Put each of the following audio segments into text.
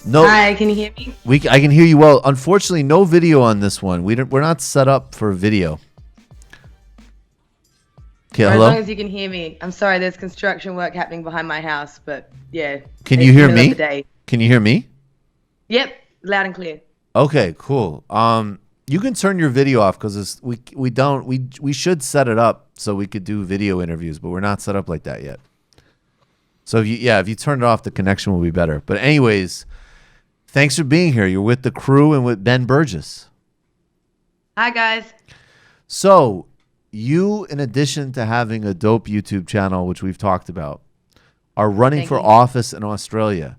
No, Hi, can you hear me? I can hear you well. Unfortunately, no video on this one. We're not set up for video. Okay, Or as long hello. as you can hear me. I'm sorry, there's construction work happening behind my house, but yeah, Can you it's the hear middle of the me? day. Can you hear me? Yep, loud and clear. Okay, cool. You can turn your video off because we should set it up so we could do video interviews, but we're not set up like that yet. So if you turn it off, the connection will be better. But anyways, thanks for being here. You're with the crew and with Ben Burgis. Hi, guys. So you, in addition to having a dope YouTube channel, which we've talked about, are running Thank for you. office in Australia.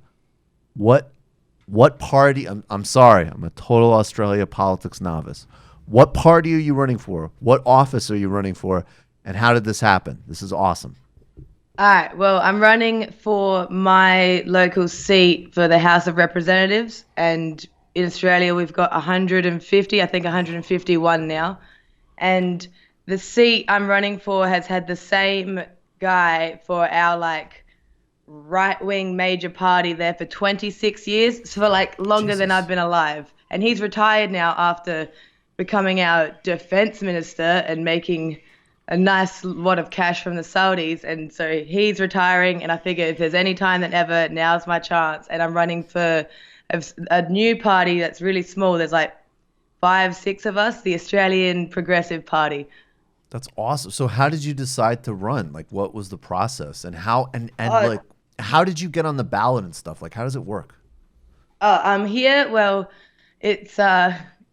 What party? I'm sorry, I'm a total Australia politics novice. What party are you running for? What office are you running for? And how did this happen? This is awesome. All right, well, I'm running for my local seat for the House of Representatives, and in Australia we've got 150, I think 151 now. And the seat I'm running for has had the same guy for our right-wing major party there for 26 years, so for longer than Jesus. I've been alive. And he's retired now after becoming our defense minister and making a nice wad of cash from the Saudis. And so he's retiring, and I figure if there's any time than ever, now's my chance. And I'm running for a new party that's really small. There's like 5, 6 of us, the Australian Progressive Party. That's awesome. So how did you decide to run? Like, what was the process, and Oh, like how did you get on the ballot and stuff? Like, how does it work? I'm here. Well, it's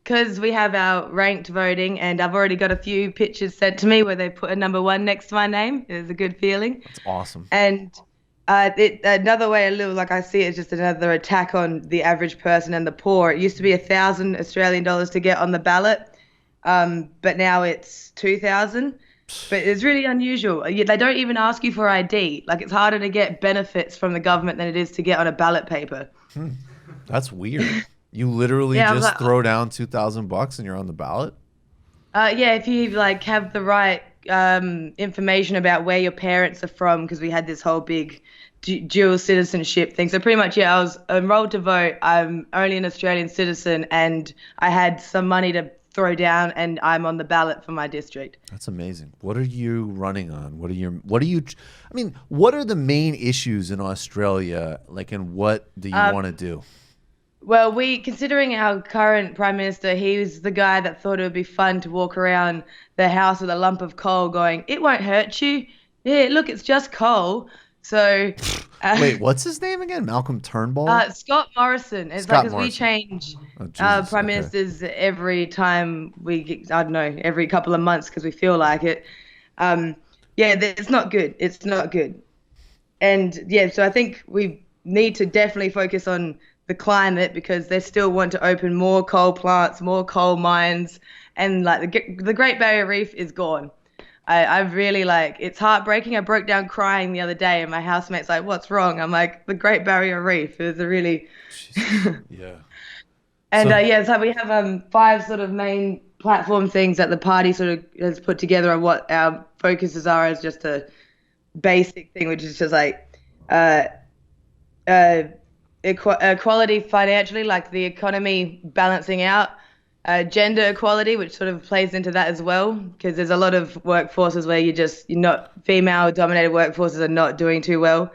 because we have our ranked voting, and I've already got a few pictures sent to me where they put a number one next to my name. It's a good feeling. That's awesome. And another way I live, like I see it, is just another attack on the average person and the poor. It used to be 1,000 Australian dollars to get on the ballot, but now it's 2,000. But it's really unusual. They don't even ask you for ID. Like, it's harder to get benefits from the government than it is to get on a ballot paper. That's weird. You literally Yeah, I was just like, throw down $2,000 and you're on the ballot. yeah, if you have the right information about where your parents are from, because we had this whole big dual citizenship thing. So pretty much, yeah, I was enrolled to vote. I'm only an Australian citizen, and I had some money to throw down, and I'm on the ballot for my district. That's amazing. What are you running on? I mean, what are the main issues in Australia? Like, and what do you want to do? Well, considering our current prime minister, he was the guy that thought it would be fun to walk around the house with a lump of coal going, "It won't hurt you. Yeah, look, it's just coal." So, Wait, what's his name again? Malcolm Turnbull? Scott Morrison. It's like, Scott because we Morrison. change Oh, Jesus. prime Okay. ministers every time I don't know, every couple of months because we feel like it. Yeah, it's not good. It's not good. And yeah, so I think we need to definitely focus on the climate, because they still want to open more coal plants, more coal mines, and like the Great Barrier Reef is gone. I really it's heartbreaking. I broke down crying the other day, and my housemate's like, "What's wrong?" I'm like, "The Great Barrier Reef is a really." Jesus. Yeah. And So, yeah, so we have 5 sort of main platform things that the party sort of has put together on what our focuses are, as just a basic thing, which is just uh, uh, equality financially, like the economy balancing out, gender equality, which sort of plays into that as well, because there's a lot of workforces where you're not, female dominated workforces are not doing too well.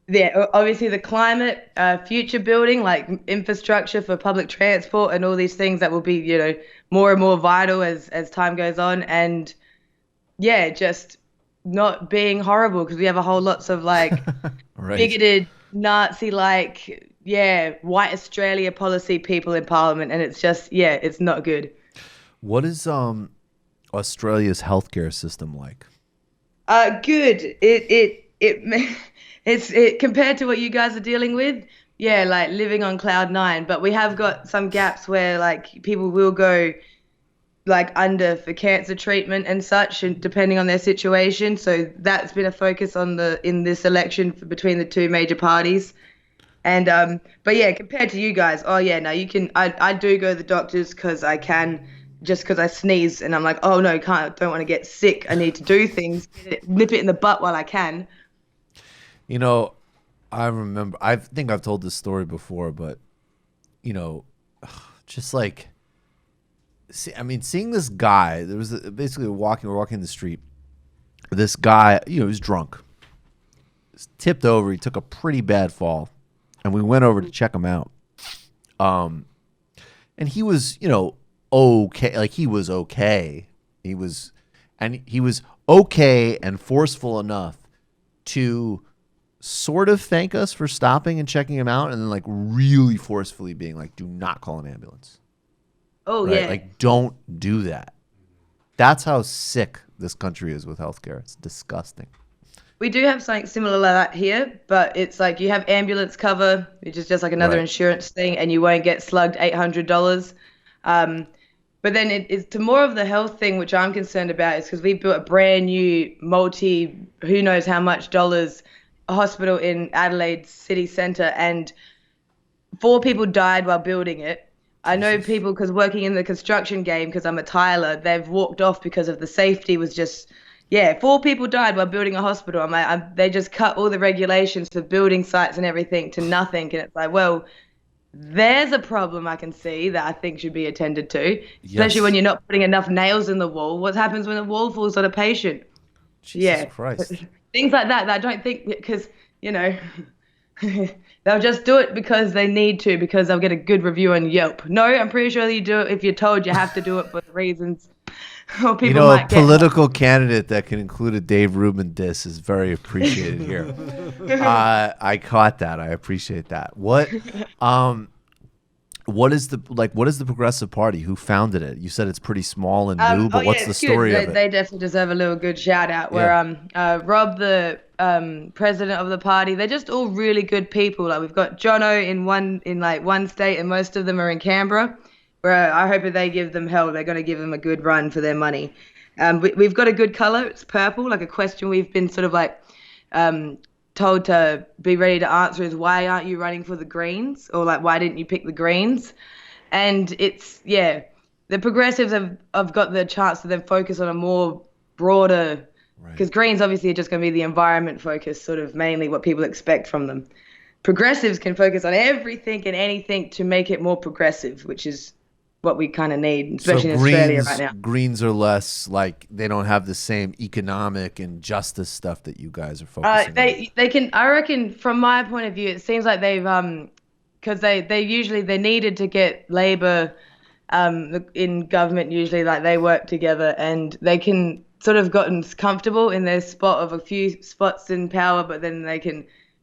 Yeah, obviously the climate, future building, like infrastructure for public transport and all these things that will be, more and more vital as time goes on. And yeah, just not being horrible, because we have a whole lots of right. bigoted Nazi yeah, white Australia policy people in parliament, and it's just, yeah, it's not good. What is Australia's healthcare system like? Good. It compared to what you guys are dealing with, yeah, like living on cloud nine. But we have got some gaps where people will go under for cancer treatment and such, and depending on their situation. So that's been a focus in this election between the two major parties. And but yeah, compared to you guys, oh yeah, no, you can. I do go to the doctors because I can, just because I sneeze, and I'm like, oh no, don't want to get sick. I need to do things, nip it in the butt while I can. You know, I remember. I think I've told this story before, but just like, seeing this guy. There was basically we're walking the street. This guy, he was drunk. He's tipped over. He took a pretty bad fall, and we went over to check him out. And he was, okay. Like he was okay. He was okay and forceful enough to sort of thank us for stopping and checking him out, and then like really forcefully being like, do not call an ambulance. Oh, right? yeah. Like, don't do that. That's how sick this country is with healthcare. It's disgusting. We do have something similar like that here, but it's like you have ambulance cover, which is just like another insurance thing, and you won't get slugged $800. But then it's to more of the health thing, which I'm concerned about, is because we built a brand new who knows how much dollars, hospital in Adelaide city centre, and 4 people died while building it. I know people, because working in the construction game, because I'm a tiler, they've walked off because of the safety was just, 4 people died while building a hospital. I'm like, they just cut all the regulations for building sites and everything to nothing. And it's like, well, there's a problem I can see that I think should be attended to, especially when you're not putting enough nails in the wall. What happens when the wall falls on a patient? Jesus Christ. Things like that I don't think, because, they'll just do it because they need to, because they'll get a good review on Yelp. No, I'm pretty sure you do it if you're told you have to do it for reasons. Or people a political candidate that can include a Dave Rubin diss is very appreciated here. I caught that. I appreciate that. What is the Progressive Party? Who founded it? You said it's pretty small and new, but what's the story of it? They definitely deserve a little good shout out. Where Rob, the president of the party, they're just all really good people. Like we've got Jono in one state, and most of them are in Canberra. Where I hope if they give them hell, they're going to give them a good run for their money. We've got a good color. It's purple. Like a question we've been sort of like told to be ready to answer is, why aren't you running for the Greens? Or like, why didn't you pick the Greens? And it's, the Progressives have got the chance to then focus on a more broader, because Greens obviously are just going to be the environment focus, sort of mainly what people expect from them. Progressives can focus on everything and anything to make it more progressive, which is what we kind of need, especially in Australia right now. Greens are less like, they don't have the same economic and justice stuff that you guys are focusing on. They can, I reckon, from my point of view, it seems like they've because they needed to get Labor in government, usually like they work together, and they can sort of gotten comfortable in their spot of a few spots in power, but then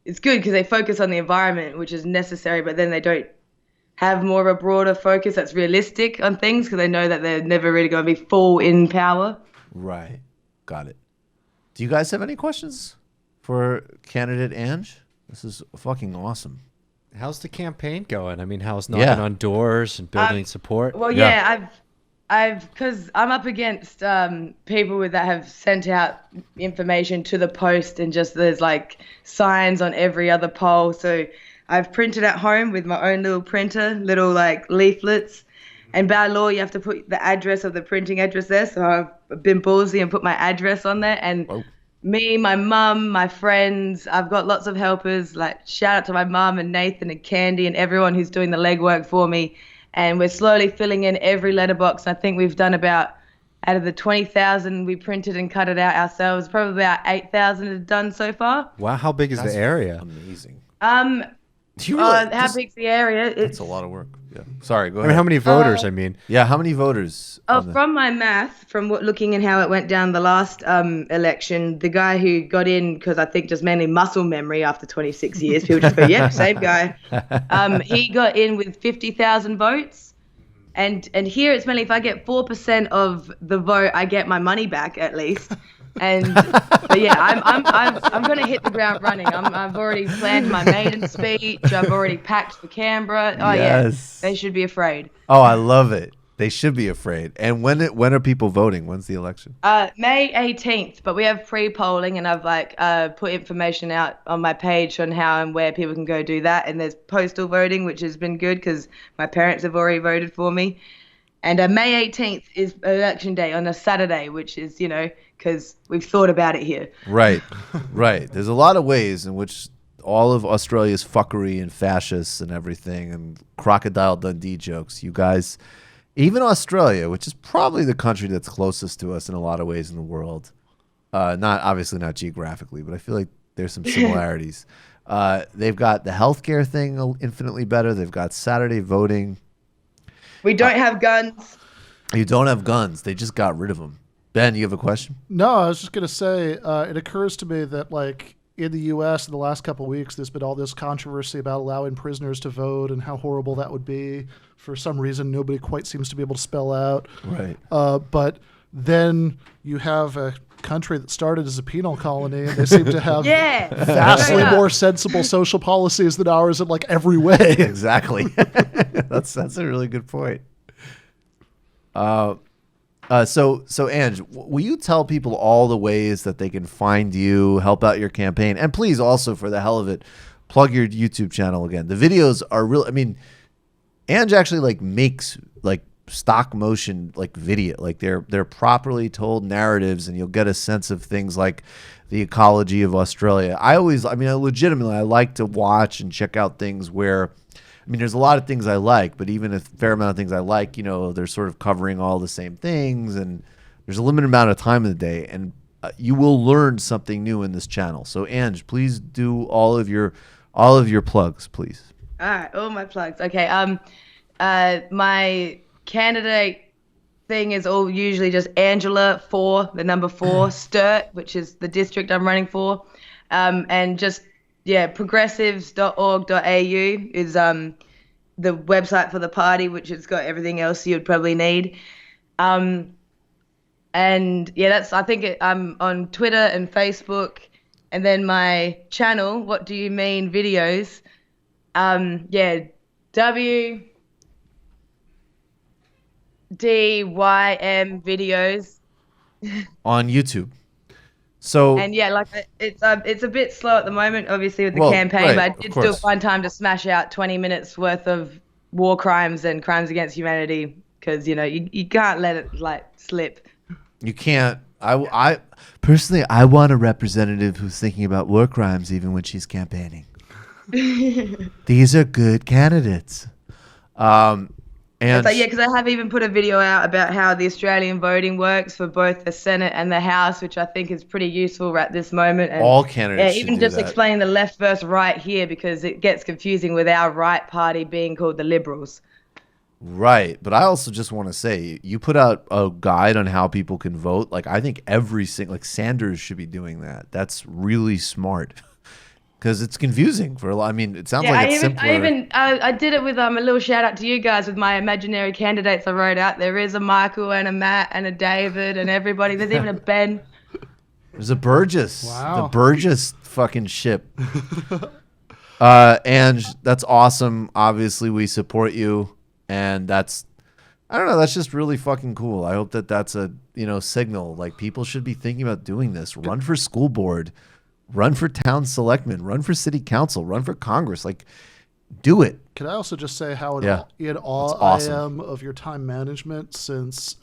it's good because they focus on the environment, which is necessary, but then they don't have more of a broader focus that's realistic on things, because they know that they're never really going to be full in power. Right. Got it. Do you guys have any questions for candidate Ange? This is fucking awesome. How's the campaign going? I mean, how's knocking on doors and building support? Well, because I'm up against people that have sent out information to the post, and just there's like signs on every other poll. So I've printed at home with my own little printer, little like leaflets. And by law, you have to put the address of the printing address there. So I've been ballsy and put my address on there. And me, my mum, my friends, I've got lots of helpers. Like shout out to my mum and Nathan and Candy and everyone who's doing the legwork for me. And we're slowly filling in every letterbox. I think we've done about, out of the 20,000 we printed and cut it out ourselves, probably about 8,000 is done so far. Wow, how big is the area? Amazing. How big's the area? It's a lot of work. Yeah. Sorry, go ahead. I mean, how many voters? How many voters? From my math, from looking at how it went down the last election, the guy who got in, because I think just mainly muscle memory after 26 years, people just go, yep, same guy. He got in with 50,000 votes. And here it's mainly if I get 4% of the vote, I get my money back at least. And but yeah, I'm gonna hit the ground running. I've already planned my maiden speech. I've already packed for Canberra. Oh yes. Yeah, they should be afraid. Oh, I love it. They should be afraid. And when are people voting? When's the election? May 18th. But we have pre-polling, and I've put information out on my page on how and where people can go do that. And there's postal voting, which has been good because my parents have already voted for me. And May 18th is election day on a Saturday, which is, because we've thought about it here. Right. There's a lot of ways in which all of Australia's fuckery and fascists and everything and Crocodile Dundee jokes. You guys, even Australia, which is probably the country that's closest to us in a lot of ways in the world, obviously not geographically, but I feel like there's some similarities. They've got the healthcare thing infinitely better. They've got Saturday voting. We don't have guns. You don't have guns. They just got rid of them. Ben, you have a question? No, I was just going to say, it occurs to me that, like, in the U.S. in the last couple of weeks, there's been all this controversy about allowing prisoners to vote and how horrible that would be. For some reason, nobody quite seems to be able to spell out. Right. But then you have a country that started as a penal colony, and they seem to have vastly more sensible social policies than ours in, like, every way. Exactly. That's a really good point. So Ange, will you tell people all the ways that they can find you, help out your campaign, and please also, for the hell of it, plug your YouTube channel again. The videos are real. I mean, Ange actually like makes like stock motion like video, like they're properly told narratives, and you'll get a sense of things like the ecology of Australia. I legitimately like to watch and check out things where. I mean, there's a lot of things I like, but even a fair amount of things I like, you know, they're sort of covering all the same things, and there's a limited amount of time in the day, and you will learn something new in this channel. So, Ange, please do all of your plugs, please. All right, all my plugs. Okay. My candidate thing is all usually just Angela 4, the number 4, Sturt, which is the district I'm running for, and just. Yeah, progressives.org.au is the website for the party, which has got everything else you'd probably need. And yeah, I'm on Twitter and Facebook, and then my channel, What Do You Mean Videos. WDYM videos on YouTube. So and yeah, like it's a bit slow at the moment, obviously with the campaign, but I did still find time to smash out 20 minutes worth of war crimes and crimes against humanity, because you know you can't let it like slip. You can't. I personally, I want a representative who's thinking about war crimes even when she's campaigning. These are good candidates. And yeah, because I have even put a video out about how the Australian voting works for both the Senate and the House, which I think is pretty useful at this moment. And all candidates should even do just that. Explaining the left versus right here, because it gets confusing with our right party being called the Liberals. Right, but I also just want to say, you put out a guide on how people can vote. Like, I think like Sanders should be doing that. That's really smart. Because it's confusing for a lot. I mean, it sounds like it's simpler. I did it with a little shout out to you guys with my imaginary candidates I wrote out. There is a Michael and a Matt and a David and everybody. There's even a Ben. There's a Burgess. Wow. The Burgess fucking ship. And that's awesome. Obviously, we support you. And I don't know, that's just really fucking cool. I hope that's a, signal. Like, people should be thinking about doing this. Run for school board. Run for town selectmen, run for city council, run for Congress. Like, do it. Can I also just say how in awe awesome. I am of your time management, since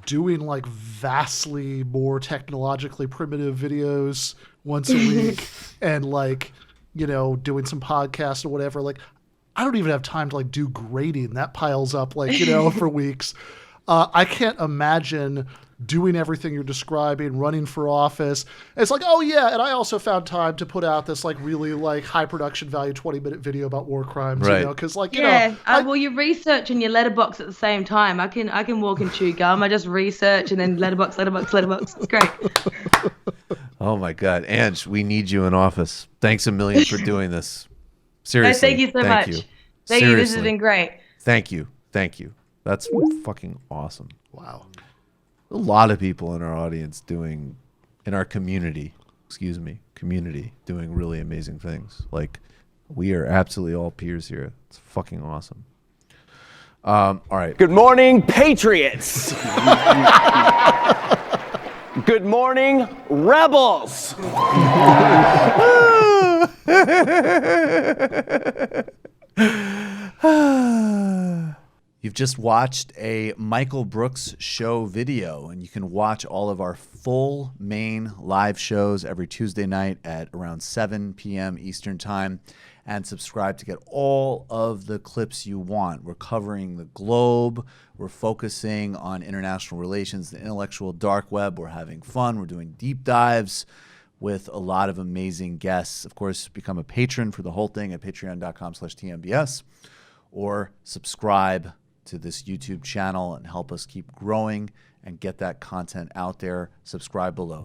doing like vastly more technologically primitive videos once a week and doing some podcasts or whatever. Like, I don't even have time to do grading. That piles up for weeks. I can't imagine doing everything you're describing, running for office. It's like, oh yeah, and I also found time to put out this really high production value 20-minute video about war crimes, right? Because well, you research and you letterbox at the same time. I can walk and chew gum. I just research and then letterbox. It's great. Oh my God, Ange, we need you in office. Thanks a million for doing this. Seriously, thank you so much. Thank you. This has been great. Thank you. That's fucking awesome. Wow. A lot of people in our audience doing really amazing things. Like, we are absolutely all peers here. It's fucking awesome. All right. Good morning, Patriots. Good morning, rebels. You've just watched a Michael Brooks show video, and you can watch all of our full main live shows every Tuesday night at around 7 p.m. Eastern Time, and subscribe to get all of the clips you want. We're covering the globe. We're focusing on international relations, the intellectual dark web. We're having fun. We're doing deep dives with a lot of amazing guests. Of course, become a patron for the whole thing at patreon.com/TMBS, or subscribe to this YouTube channel and help us keep growing and get that content out there. Subscribe below.